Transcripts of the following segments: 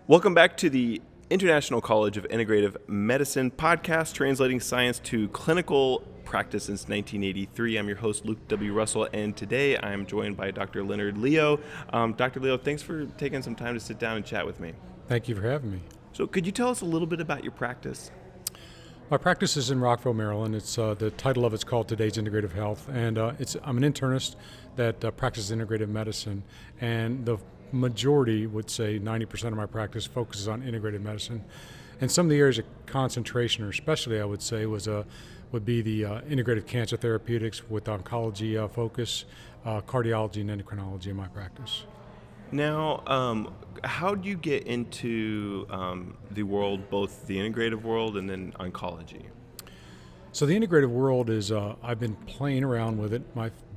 Welcome back to the International College of Integrative Medicine podcast, translating science to clinical practice since 1983. I'm your host, Luke W. Russell, and today I'm joined by Dr. Leonard Leo. Dr. Leo, thanks for taking some time to sit down and chat with me. Thank you for having me. So could you tell us a little bit about your practice? My practice is in Rockville, Maryland. It's the title of it's called Today's Integrative Health, and I'm an internist that practices integrative medicine, and the majority would say 90% of my practice focuses on integrative medicine. And some of the areas of concentration, or especially I would say, would be the integrative cancer therapeutics with oncology focus, cardiology, and endocrinology in my practice. Now, how do you get into the world, both the integrative world and then oncology? So the integrative world is, I've been playing around with it,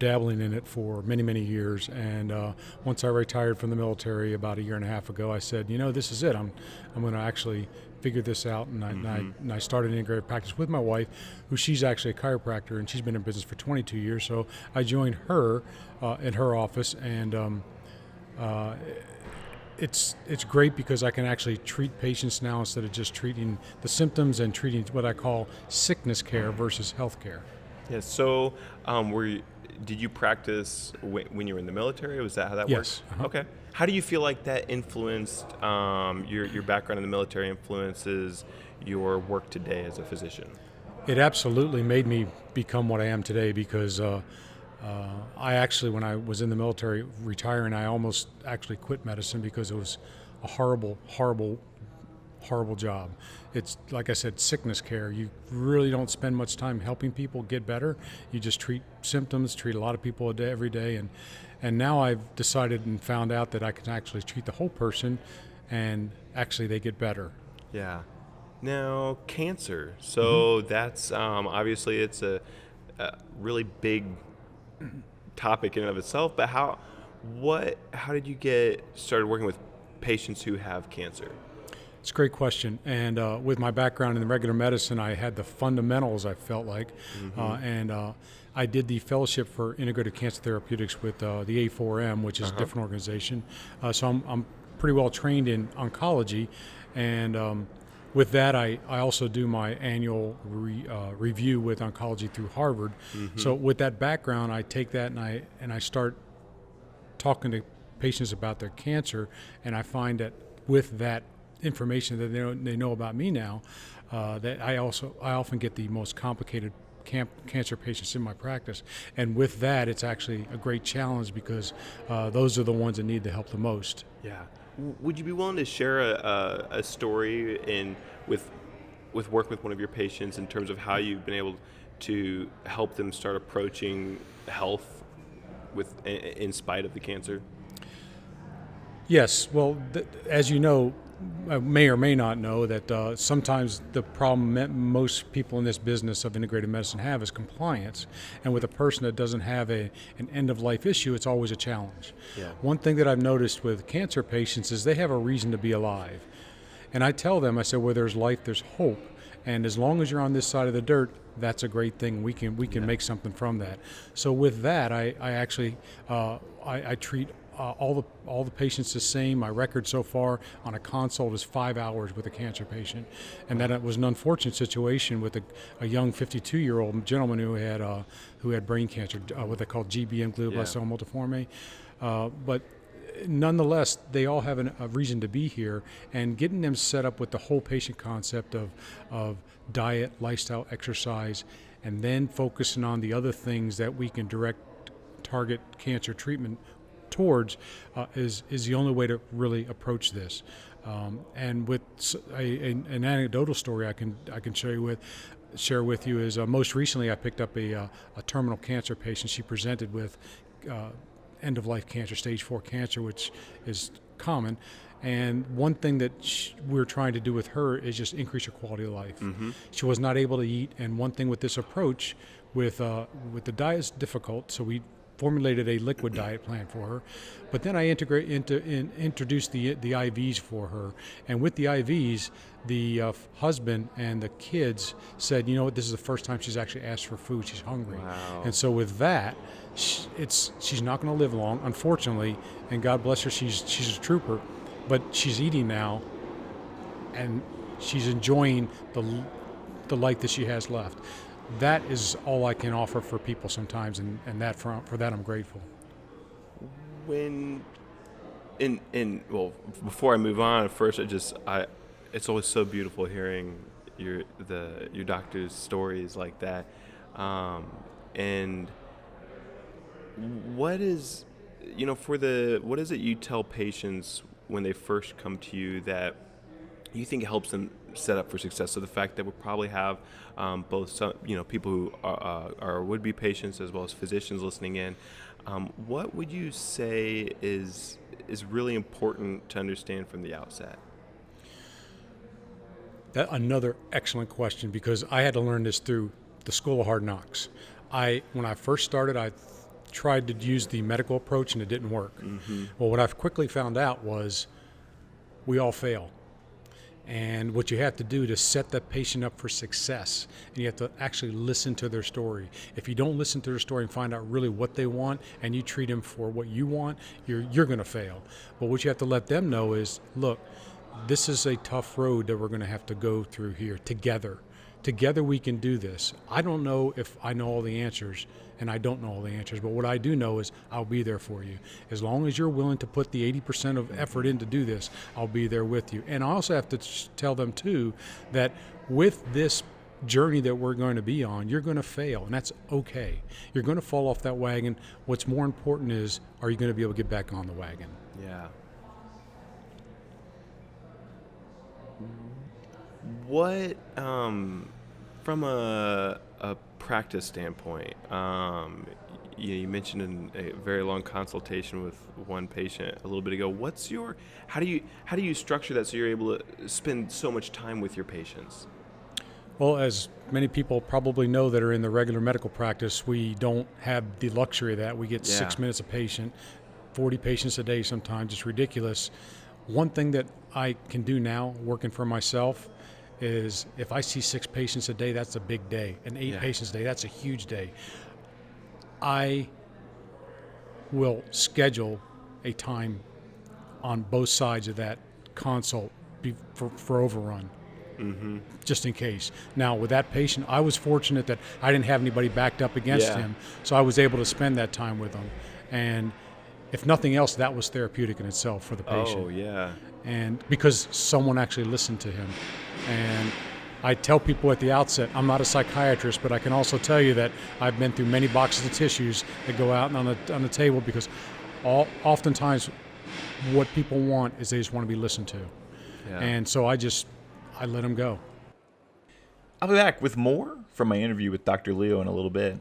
dabbling in it for many, many years. And once I retired from the military about a year and a half ago, I said, this is it. I'm going to actually figure this out. And I started an integrative practice with my wife, who she's actually a chiropractor, and she's been in business for 22 years. So I joined her in her office, and it's great because I can actually treat patients now instead of just treating the symptoms and treating what I call sickness care versus health care. Yeah, so did you practice when you were in the military? Was that how that Yes. worked? Okay. How do you feel like that influenced your background in the military influences your work today as a physician? It absolutely made me become what I am today because I actually, when I was in the military retiring, I almost actually quit medicine because it was a horrible, horrible, horrible job. It's, like I said, sickness care. You really don't spend much time helping people get better. You just treat symptoms, treat a lot of people every day. And now I've decided and found out that I can actually treat the whole person, and actually they get better. Yeah. Now, cancer. So that's obviously it's a really big topic in and of itself, but how did you get started working with patients who have cancer? It's a great question. And with my background in regular medicine, I had the fundamentals, I felt like. And I did the fellowship for integrative cancer therapeutics with the A4M, which is a different organization. So I'm pretty well trained in oncology. And with that, I also do my annual review with oncology through Harvard. So with that background, I take that and I start talking to patients about their cancer, and I find that with that information that they know about me now, that I often get the most complicated cancer patients in my practice. And with that, it's actually a great challenge because those are the ones that need the help the most. Yeah. Would you be willing to share a story with work with one of your patients in terms of how you've been able to help them start approaching health in spite of the cancer? Yes. Well, as you know, may or may not know that sometimes the problem most people in this business of integrative medicine have is compliance. And with a person that doesn't have an end-of-life issue, it's always a challenge. Yeah. One thing that I've noticed with cancer patients is they have a reason to be alive. And I tell them, I say, where there's life, there's hope. And as long as you're on this side of the dirt, that's a great thing. We can make something from that. So with that, I actually I treat all the patients the same. My record so far on a consult is 5 hours with a cancer patient, and that it was an unfortunate situation with a young 52-year-old gentleman who had brain cancer, what they call GBM, glioblastoma multiforme. But nonetheless, they all have a reason to be here, and getting them set up with the whole patient concept of diet, lifestyle, exercise, and then focusing on the other things that we can target cancer treatment towards is the only way to really approach this. And with an anecdotal story I can share with you is most recently I picked up a terminal cancer patient. She presented with end-of-life cancer, stage 4 cancer, which is common. And one thing that we're trying to do with her is just increase her quality of life. She was not able to eat, and one thing with this approach, with the diet is difficult, so we formulated a liquid diet plan for her, but then I introduced the IVs for her, and with the IVs, the husband and the kids said, this is the first time she's actually asked for food. She's hungry. Wow. And so with that, she's not going to live long, unfortunately, and God bless her, she's a trooper, but she's eating now and she's enjoying the light that she has left. That is all I can offer for people sometimes, and for that I'm grateful. When well, before I move on, first it's always so beautiful hearing your doctor's stories like that. And what is what is it you tell patients when they first come to you that you think helps them set up for success? So the fact that we probably have both some people who are would-be patients as well as physicians listening in. What would you say is really important to understand from the outset? Another excellent question, because I had to learn this through the School of Hard Knocks. When I first started, I tried to use the medical approach and it didn't work. Mm-hmm. Well, what I've quickly found out was we all fail. And what you have to do to set that patient up for success, and you have to actually listen to their story. If you don't listen to their story and find out really what they want, and you treat them for what you want, you're going to fail. But what you have to let them know is, look, this is a tough road that we're going to have to go through here together. Together we can do this. I don't know if I know all the answers, and I don't know all the answers, but what I do know is I'll be there for you. As long as you're willing to put the 80% of effort in to do this, I'll be there with you. And I also have to tell them too that with this journey that we're going to be on, you're going to fail, and that's okay. You're going to fall off that wagon. What's more important is, are you going to be able to get back on the wagon? Yeah. What, from a practice standpoint, you mentioned in a very long consultation with one patient a little bit ago. How do you structure that so you're able to spend so much time with your patients? Well, as many people probably know that are in the regular medical practice, we don't have the luxury of that. We get 6 minutes a patient, 40 patients a day sometimes. It's ridiculous. One thing that I can do now, working for myself, is if I see 6 patients a day, that's a big day. And 8 patients a day, that's a huge day. I will schedule a time on both sides of that consult for overrun, just in case. Now, with that patient, I was fortunate that I didn't have anybody backed up against him, so I was able to spend that time with him. And if nothing else, that was therapeutic in itself for the patient. Oh, yeah. And because someone actually listened to him. And I tell people at the outset, I'm not a psychiatrist, but I can also tell you that I've been through many boxes of tissues that go out on the table, because oftentimes what people want is they just want to be listened to. Yeah. And so I let them go. I'll be back with more from my interview with Dr. Leo in a little bit.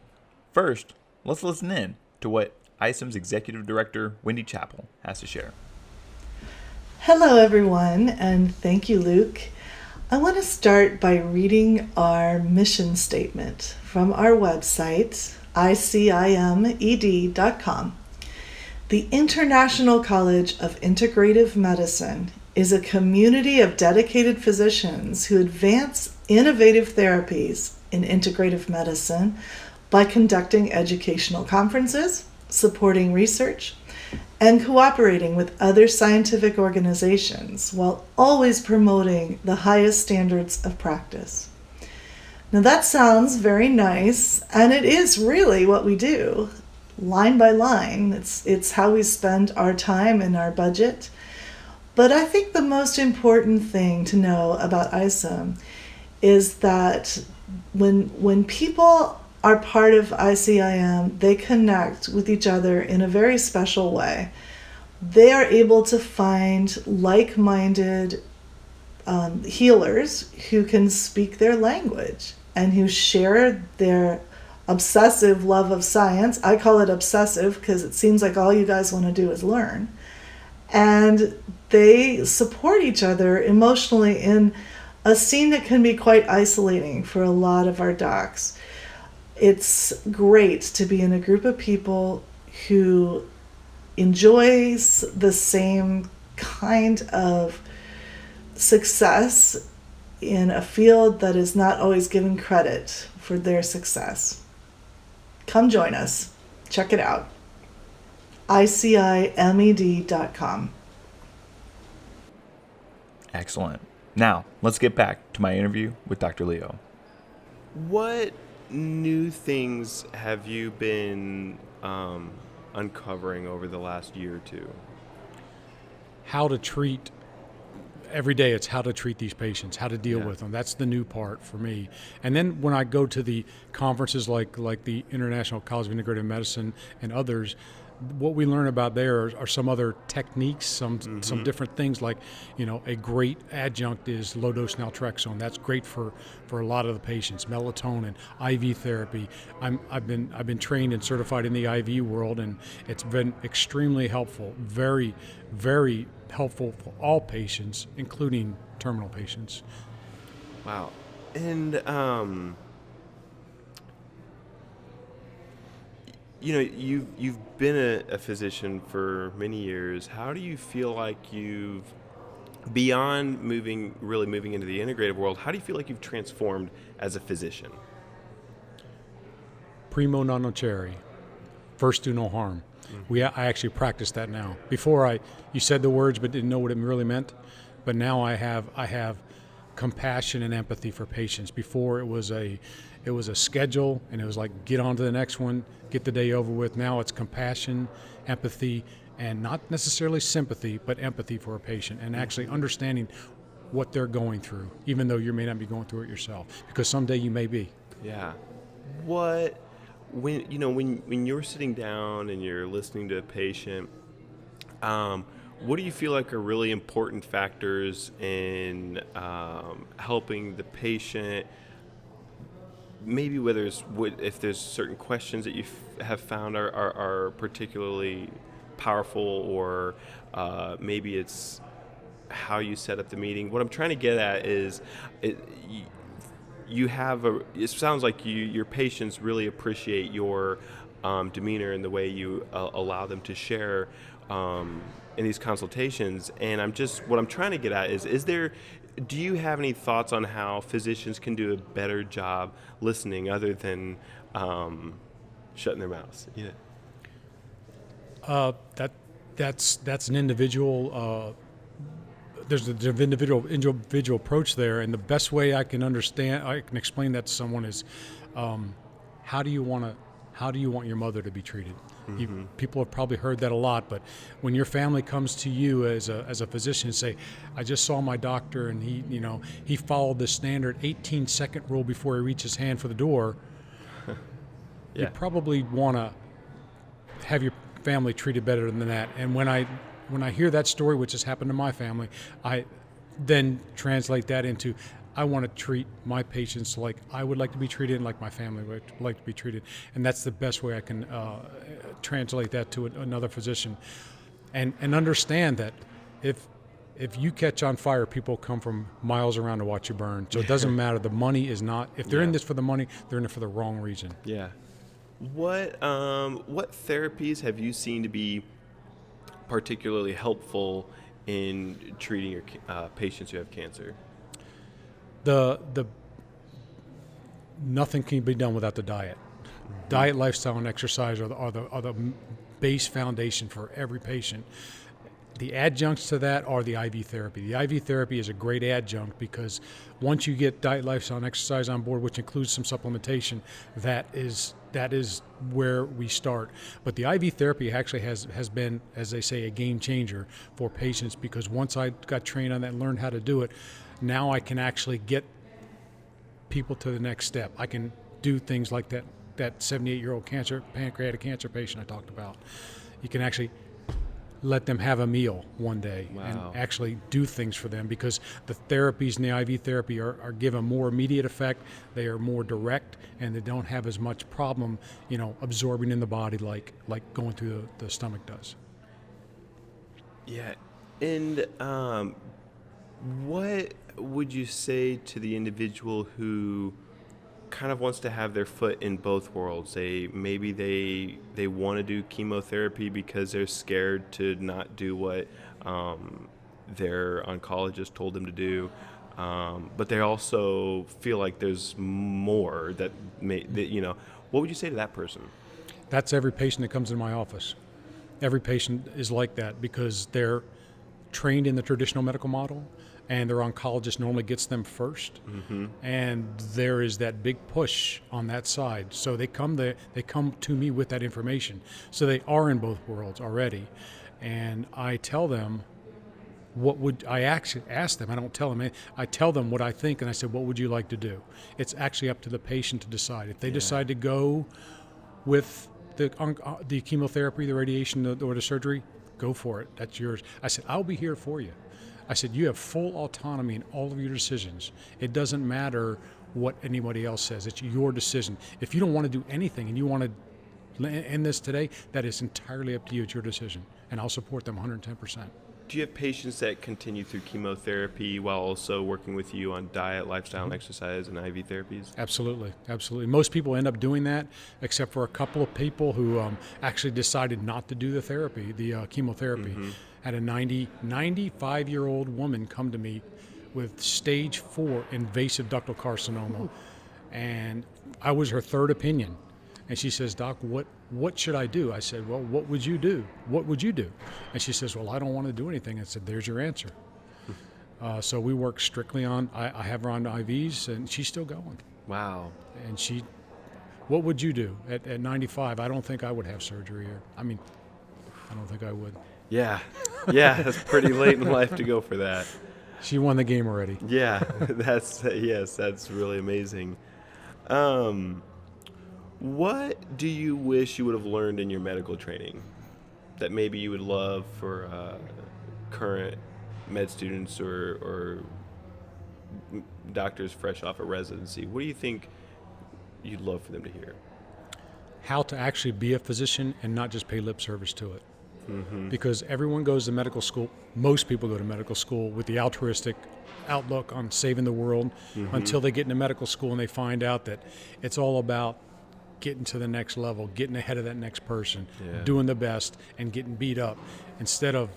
First, let's listen in to what ICIM's Executive Director, Wendy Chappell, has to share. Hello, everyone, and thank you, Luke. I want to start by reading our mission statement from our website, ICIMED.com. The International College of Integrative Medicine is a community of dedicated physicians who advance innovative therapies in integrative medicine by conducting educational conferences, supporting research, and cooperating with other scientific organizations while always promoting the highest standards of practice. Now that sounds very nice, and it is really what we do, line by line. It's how we spend our time and our budget. But I think the most important thing to know about ICIM is that when people are part of ICIM, they connect with each other in a very special way. They are able to find like-minded healers who can speak their language and who share their obsessive love of science. I call it obsessive because it seems like all you guys want to do is learn. And they support each other emotionally in a scene that can be quite isolating for a lot of our docs. It's great to be in a group of people who enjoys the same kind of success in a field that is not always given credit for their success. Come join us. Check it out. ICIMED.com. Excellent. Now, let's get back to my interview with Dr. Leo. What new things have you been uncovering over the last year or two? How to treat every day. It's how to treat these patients, how to deal Yeah. with them. That's the new part for me. And then when I go to the conferences like the International College of Integrative Medicine and others, what we learn about there are some other techniques, some different things. Like, a great adjunct is low dose naltrexone. That's great for a lot of the patients. Melatonin, IV therapy. I've been trained and certified in the IV world, and it's been extremely helpful. Very, very helpful for all patients, including terminal patients. Wow. And you've been a physician for many years. How do you feel like you've, beyond really moving into the integrative world, how do you feel like you've transformed as a physician? Primo non nocere. First, do no harm. I actually practice that now. Before you said the words but didn't know what it really meant. But now I have compassion and empathy for patients. Before it was a schedule, and it was like, get on to the next one, get the day over with. Now it's compassion, empathy, and not necessarily sympathy, but empathy for a patient, and actually understanding what they're going through, even though you may not be going through it yourself, because someday you may be. Yeah. When you're sitting down and you're listening to a patient, what do you feel like are really important factors in helping the patient? Maybe if there's certain questions that you have found are particularly powerful, or maybe it's how you set up the meeting. What I'm trying to get at is, it sounds like your patients really appreciate your demeanor and the way you allow them to share in these consultations. And what I'm trying to get at is do you have any thoughts on how physicians can do a better job listening other than shutting their mouths? Yeah. That's an individual. There's an individual approach there, and the best way I can explain that to someone is, how do you want your mother to be treated? Mm-hmm. People have probably heard that a lot, but when your family comes to you as a physician and say, I just saw my doctor and he followed the standard 18-second rule before he reached his hand for the door, Yeah. you probably want to have your family treated better than that. And when I hear that story, which has happened to my family, I then translate that into, I want to treat my patients like I would like to be treated and like my family would like to be treated. And that's the best way I can translate that to another physician. And understand that if you catch on fire, people come from miles around to watch you burn. So it doesn't matter. The money is not, if they're in this for the money, they're in it for the wrong reason. Yeah. What therapies have you seen to be particularly helpful in treating your patients who have cancer? Nothing can be done without the diet. Mm-hmm. Diet, lifestyle, and exercise are the base foundation for every patient. The adjuncts to that are the IV therapy. The IV therapy is a great adjunct because once you get diet, lifestyle, and exercise on board, which includes some supplementation, that is where we start. But the IV therapy actually has been, as they say, a game changer for patients, because once I got trained on that and learned how to do it, now I can actually get people to the next step. I can do things like that 78-year-old pancreatic cancer patient I talked about. You can actually let them have a meal one day. Wow. And actually do things for them, because the therapies in the IV therapy are given more immediate effect. They are more direct, and they don't have as much problem, absorbing in the body like going through the stomach does. Yeah. And what would you say to the individual who kind of wants to have their foot in both worlds? Maybe they want to do chemotherapy because they're scared to not do what their oncologist told them to do, but they also feel like there's more that what would you say to that person? That's every patient that comes in my office. Every patient is like that because they're trained in the traditional medical model, and their oncologist normally gets them first. And there is that big push on that side. So they come to me with that information. So they are in both worlds already. And I tell them, I actually ask them, I don't tell them, I tell them what I think, and I said, what would you like to do? It's actually up to the patient to decide. If they decide to go with the chemotherapy, the radiation, or the surgery, go for it. That's yours. I said, I'll be here for you. I said, you have full autonomy in all of your decisions. It doesn't matter what anybody else says. It's your decision. If you don't want to do anything and you want to end this today, that is entirely up to you. It's your decision. And I'll support them 110%. Do you have patients that continue through chemotherapy while also working with you on diet, lifestyle, and exercise, and IV therapies? Absolutely, absolutely. Most people end up doing that, except for a couple of people who actually decided not to do the therapy, the chemotherapy. Had a 95-year-old woman come to me with stage 4 invasive ductal carcinoma, and I was her third opinion. And she says, Doc, what should I do? I said, well, what would you do? What would you do? And she says, well, I don't want to do anything. I said, there's your answer. So we work strictly on, I have her on IVs, and she's still going. Wow. And what would you do at 95? I don't think I would have surgery here. I mean, I don't think I would. Yeah. Yeah, that's pretty late in life to go for that. She won the game already. Yeah, that's really amazing. What do you wish you would have learned in your medical training that maybe you would love for current med students or doctors fresh off a residency? What do you think you'd love for them to hear? How to actually be a physician and not just pay lip service to it. Because everyone goes to medical school, most people go to medical school with the altruistic outlook on saving the world until they get into medical school and they find out that it's all about getting to the next level, getting ahead of that next person, doing the best, and getting beat up, instead of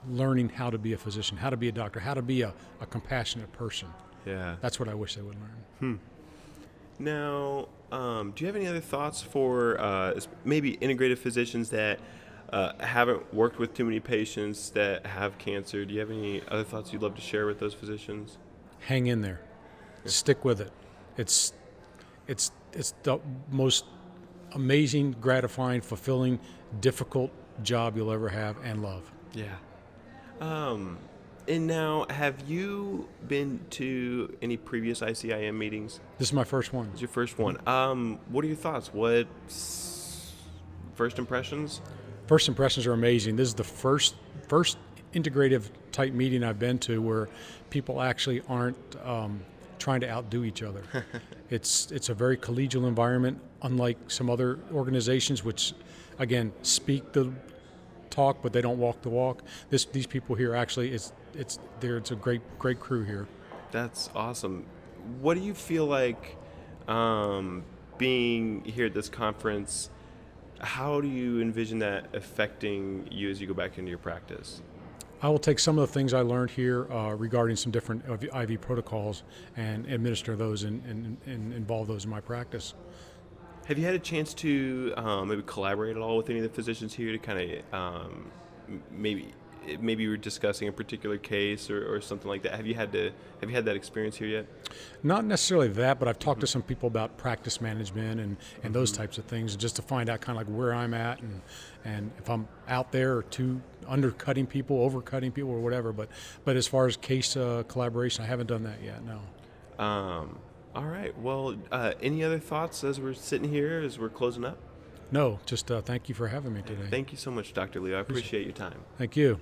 learning how to be a physician, how to be a doctor, how to be a compassionate person. Yeah. That's what I wish they would learn. Now, do you have any other thoughts for maybe integrative physicians that haven't worked with too many patients that have cancer? Do you have any other thoughts you'd love to share with those physicians? Hang in there. Stick with it. It's the most amazing, gratifying, fulfilling, difficult job you'll ever have and love. Yeah. And now, have you been to any previous ICIM meetings? This is my first one. It's your first one. What are your thoughts? What's first impressions? First impressions are amazing. This is the first integrative type meeting I've been to where people actually aren't trying to outdo each other. It's a very collegial environment, unlike some other organizations which, again, speak the talk but they don't walk the walk. These people here actually, it's a great crew here. That's awesome. What do you feel like being here at this conference? How do you envision that affecting you as you go back into your practice? I will take some of the things I learned here regarding some different IV protocols and administer those and involve those in my practice. Have you had a chance to maybe collaborate at all with any of the physicians here to kind of maybe you were discussing a particular case or something like that? Have you had that experience here yet? Not necessarily that, but I've talked to some people about practice management and those types of things, just to find out kind of like where I'm at and if I'm out there or too undercutting people, overcutting people, or whatever. But as far as case collaboration, I haven't done that yet. No. All right. Well, any other thoughts as we're sitting here, as we're closing up? No, just thank you for having me today. Thank you so much, Dr. Leo. I appreciate your time. Thank you.